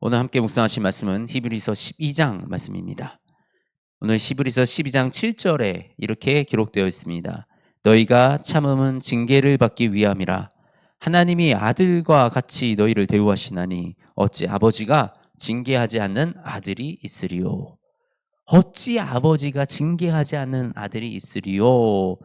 오늘 함께 묵상하신 말씀은 히브리서 12장 말씀입니다. 오늘 히브리서 12장 7절에 이렇게 기록되어 있습니다. 너희가 참음은 징계를 받기 위함이라. 하나님이 아들과 같이 너희를 대우하시나니 어찌 아버지가 징계하지 않는 아들이 있으리요. 어찌 아버지가 징계하지 않는 아들이 있으리요.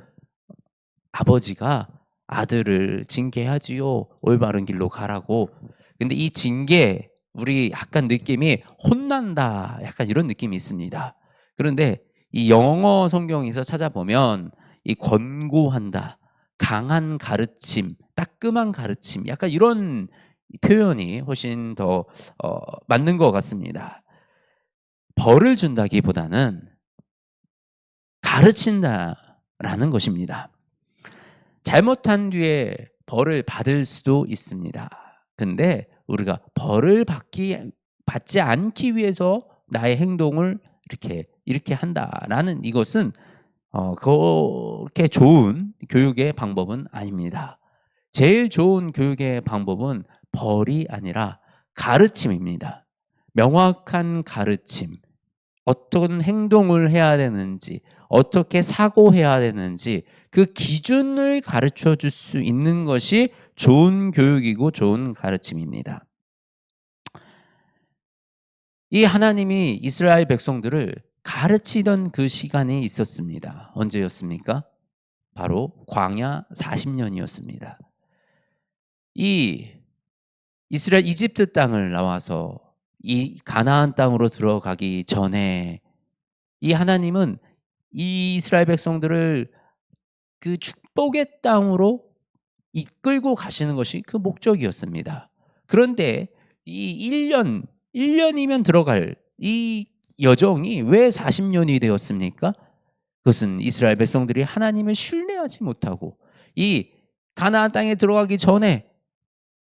아버지가 아들을 징계하지요. 올바른 길로 가라고. 근데 이 징계, 우리 약간 느낌이 혼난다, 약간 이런 느낌이 있습니다. 그런데 이 영어 성경에서 찾아보면 이 권고한다, 강한 가르침, 따끔한 가르침, 약간 이런 표현이 훨씬 더 맞는 것 같습니다. 벌을 준다기보다는 가르친다라는 것입니다. 잘못한 뒤에 벌을 받을 수도 있습니다. 근데 우리가 벌을 받지 않기 위해서 나의 행동을 이렇게 한다라는 이것은 그렇게 좋은 교육의 방법은 아닙니다. 제일 좋은 교육의 방법은 벌이 아니라 가르침입니다. 명확한 가르침, 어떤 행동을 해야 되는지, 어떻게 사고해야 되는지 그 기준을 가르쳐 줄 수 있는 것이 좋은 교육이고 좋은 가르침입니다. 이 하나님이 이스라엘 백성들을 가르치던 그 시간이 있었습니다. 언제였습니까? 바로 광야 40년이었습니다. 이 이스라엘 이집트 땅을 나와서 이 가나안 땅으로 들어가기 전에 이 하나님은 이 이스라엘 백성들을 그 축복의 땅으로 이끌고 가시는 것이 그 목적이었습니다. 그런데 이 1년이면 들어갈 이 여정이 왜 40년이 되었습니까? 그것은 이스라엘 백성들이 하나님을 신뢰하지 못하고 이 가나안 땅에 들어가기 전에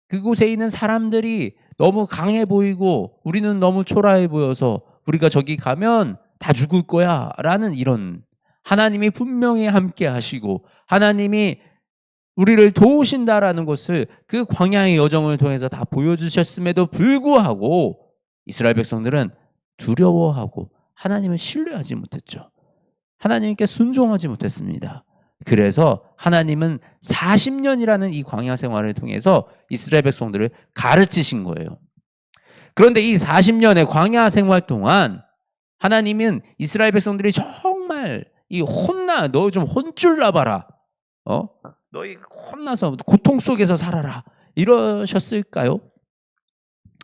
그곳에 있는 사람들이 너무 강해 보이고 우리는 너무 초라해 보여서 우리가 저기 가면 다 죽을 거야 라는 이런, 하나님이 분명히 함께 하시고 하나님이 우리를 도우신다라는 것을 그 광야의 여정을 통해서 다 보여주셨음에도 불구하고 이스라엘 백성들은 두려워하고 하나님을 신뢰하지 못했죠. 하나님께 순종하지 못했습니다. 그래서 하나님은 40년이라는 이 광야 생활을 통해서 이스라엘 백성들을 가르치신 거예요. 그런데 이 40년의 광야 생활 동안 하나님은 이스라엘 백성들이 정말 너 좀 혼줄 나봐라, 너희 혼나서 고통 속에서 살아라, 이러셨을까요?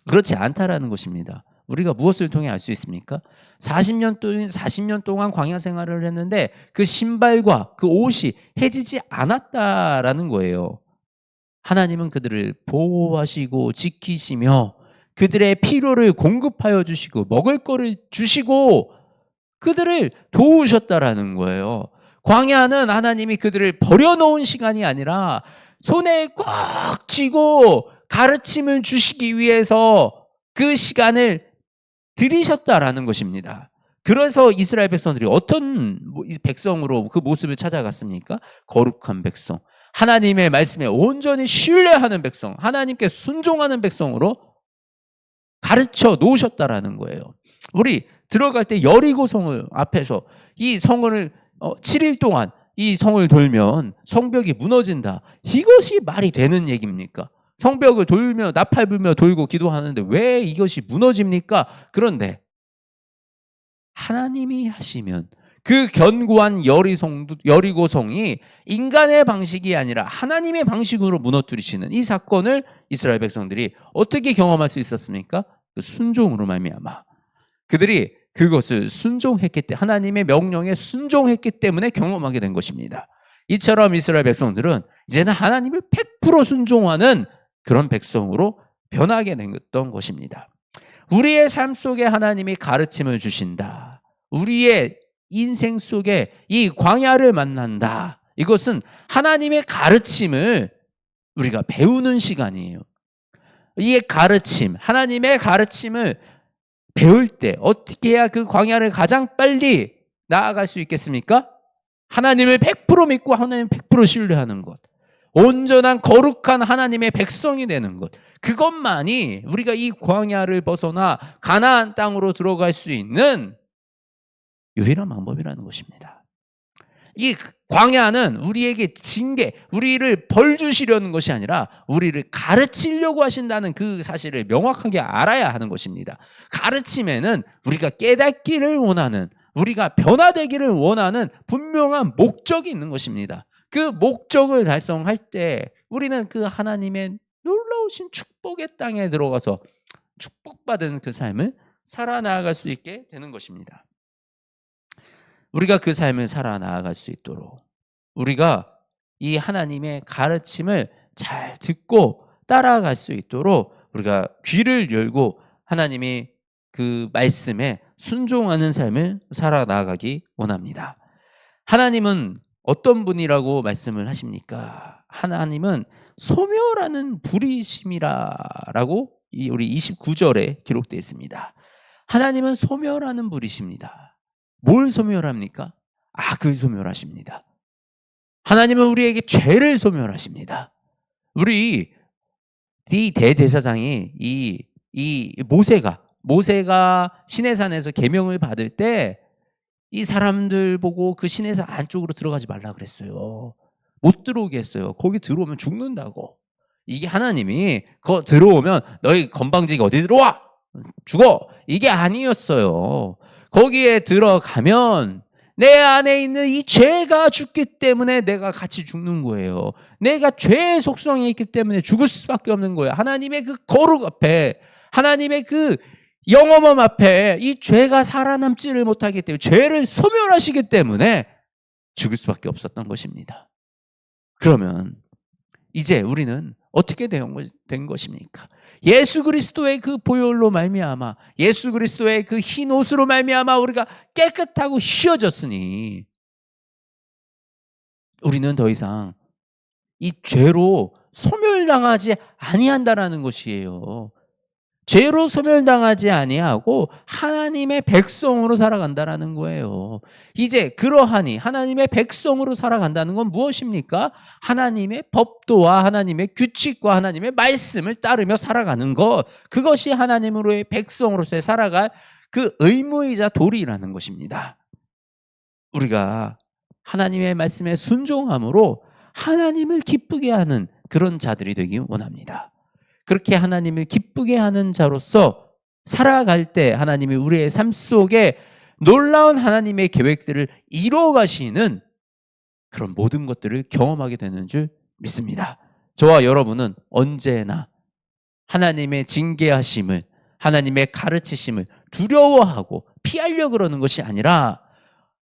그렇지 않다라는 것입니다. 우리가 무엇을 통해 알 수 있습니까? 40년 동안 광야 생활을 했는데 그 신발과 그 옷이 해지지 않았다라는 거예요. 하나님은 그들을 보호하시고 지키시며 그들의 필요를 공급하여 주시고 먹을 거를 주시고 그들을 도우셨다라는 거예요. 광야는 하나님이 그들을 버려놓은 시간이 아니라 손에 꽉 쥐고 가르침을 주시기 위해서 그 시간을 들이셨다라는 것입니다. 그래서 이스라엘 백성들이 어떤 백성으로 그 모습을 찾아갔습니까? 거룩한 백성, 하나님의 말씀에 온전히 신뢰하는 백성, 하나님께 순종하는 백성으로 가르쳐 놓으셨다라는 거예요. 우리 들어갈 때 여리고 성을 앞에서 이 성을 7일 동안 이 성을 돌면 성벽이 무너진다, 이것이 말이 되는 얘기입니까? 성벽을 돌며 나팔 불며 돌고 기도하는데 왜 이것이 무너집니까? 그런데 하나님이 하시면 그 견고한 여리고성이 인간의 방식이 아니라 하나님의 방식으로 무너뜨리시는 이 사건을 이스라엘 백성들이 어떻게 경험할 수 있었습니까? 그 순종으로 말미암아 그들이 그것을 순종했기 때문에, 하나님의 명령에 순종했기 때문에 경험하게 된 것입니다. 이처럼 이스라엘 백성들은 이제는 하나님을 100% 순종하는 그런 백성으로 변하게 됐던 것입니다. 우리의 삶 속에 하나님이 가르침을 주신다, 우리의 인생 속에 이 광야를 만난다, 이것은 하나님의 가르침을 우리가 배우는 시간이에요. 이 가르침, 하나님의 가르침을 배울 때 어떻게 해야 그 광야를 가장 빨리 나아갈 수 있겠습니까? 하나님을 100% 믿고 하나님을 100% 신뢰하는 것, 온전한 거룩한 하나님의 백성이 되는 것, 그것만이 우리가 이 광야를 벗어나 가나안 땅으로 들어갈 수 있는 유일한 방법이라는 것입니다. 이 광야는 우리에게 징계, 우리를 벌 주시려는 것이 아니라 우리를 가르치려고 하신다는 그 사실을 명확하게 알아야 하는 것입니다. 가르침에는 우리가 깨닫기를 원하는, 우리가 변화되기를 원하는 분명한 목적이 있는 것입니다. 그 목적을 달성할 때 우리는 그 하나님의 놀라우신 축복의 땅에 들어가서 축복받은 그 삶을 살아나갈 수 있게 되는 것입니다. 우리가 그 삶을 살아나갈 수 있도록 우리가 이 하나님의 가르침을 잘 듣고 따라갈 수 있도록 우리가 귀를 열고 하나님이 그 말씀에 순종하는 삶을 살아나가기 원합니다. 하나님은 어떤 분이라고 말씀을 하십니까? 하나님은 소멸하는 불이심이라고 우리 29절에 기록되어 있습니다. 하나님은 소멸하는 불이십니다. 뭘 소멸합니까? 악을 소멸하십니다. 하나님은 우리에게 죄를 소멸하십니다. 우리 이 대제사장이 이 모세가 시내산에서 계명을 받을 때 이 사람들 보고 그 시내산 안쪽으로 들어가지 말라 그랬어요. 못 들어오게 했어요. 거기 들어오면 죽는다고. 이게 하나님이 거 들어오면 너희 건방지게 어디 들어와? 죽어. 이게 아니었어요. 거기에 들어가면 내 안에 있는 이 죄가 죽기 때문에 내가 같이 죽는 거예요. 내가 죄의 속성이 있기 때문에 죽을 수밖에 없는 거예요. 하나님의 그 거룩 앞에, 하나님의 그 영험함 앞에 이 죄가 살아남지를 못하기 때문에, 죄를 소멸하시기 때문에 죽을 수밖에 없었던 것입니다. 그러면 이제 우리는 어떻게 된 것입니까? 예수 그리스도의 그 보혈로 말미암아, 예수 그리스도의 그 흰 옷으로 말미암아 우리가 깨끗하고 희어졌으니 우리는 더 이상 이 죄로 소멸당하지 아니한다라는 것이에요. 죄로 소멸당하지 아니하고 하나님의 백성으로 살아간다라는 거예요. 이제 그러하니 하나님의 백성으로 살아간다는 건 무엇입니까? 하나님의 법도와 하나님의 규칙과 하나님의 말씀을 따르며 살아가는 것, 그것이 하나님으로의 백성으로서의 살아갈 그 의무이자 도리라는 것입니다. 우리가 하나님의 말씀에 순종함으로 하나님을 기쁘게 하는 그런 자들이 되기 원합니다. 그렇게 하나님을 기쁘게 하는 자로서 살아갈 때 하나님이 우리의 삶 속에 놀라운 하나님의 계획들을 이루어가시는 그런 모든 것들을 경험하게 되는 줄 믿습니다. 저와 여러분은 언제나 하나님의 징계하심을, 하나님의 가르치심을 두려워하고 피하려고 그러는 것이 아니라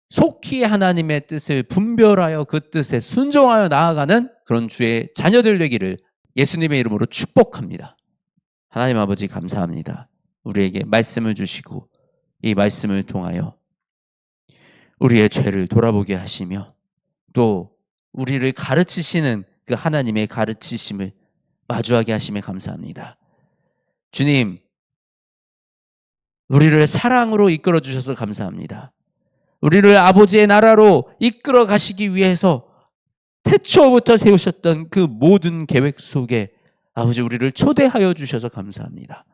속히 하나님의 뜻을 분별하여 그 뜻에 순종하여 나아가는 그런 주의 자녀들 되기를 예수님의 이름으로 축복합니다. 하나님 아버지 감사합니다. 우리에게 말씀을 주시고 이 말씀을 통하여 우리의 죄를 돌아보게 하시며 또 우리를 가르치시는 그 하나님의 가르치심을 마주하게 하심에 감사합니다. 주님, 우리를 사랑으로 이끌어 주셔서 감사합니다. 우리를 아버지의 나라로 이끌어 가시기 위해서 태초부터 세우셨던 그 모든 계획 속에 아버지 우리를 초대하여 주셔서 감사합니다.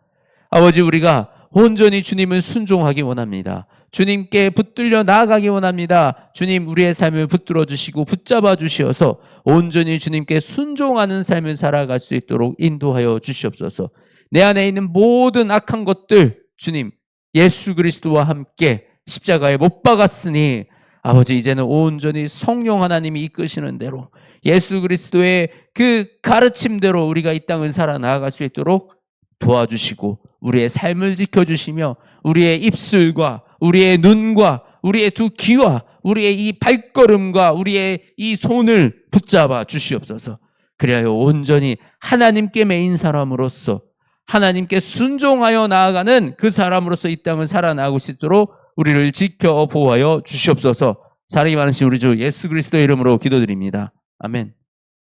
아버지 우리가 온전히 주님을 순종하기 원합니다. 주님께 붙들려 나아가기 원합니다. 주님 우리의 삶을 붙들어 주시고 붙잡아 주시어서 온전히 주님께 순종하는 삶을 살아갈 수 있도록 인도하여 주시옵소서. 내 안에 있는 모든 악한 것들 주님 예수 그리스도와 함께 십자가에 못 박았으니 아버지 이제는 온전히 성령 하나님이 이끄시는 대로 예수 그리스도의 그 가르침대로 우리가 이 땅을 살아나갈 수 있도록 도와주시고 우리의 삶을 지켜주시며 우리의 입술과 우리의 눈과 우리의 두 귀와 우리의 이 발걸음과 우리의 이 손을 붙잡아 주시옵소서. 그리하여 온전히 하나님께 매인 사람으로서 하나님께 순종하여 나아가는 그 사람으로서 이 땅을 살아나가고 수 있도록 우리를 지켜 보호하여 주시옵소서. 사랑이 많으신 우리 주 예수 그리스도의 이름으로 기도드립니다. 아멘.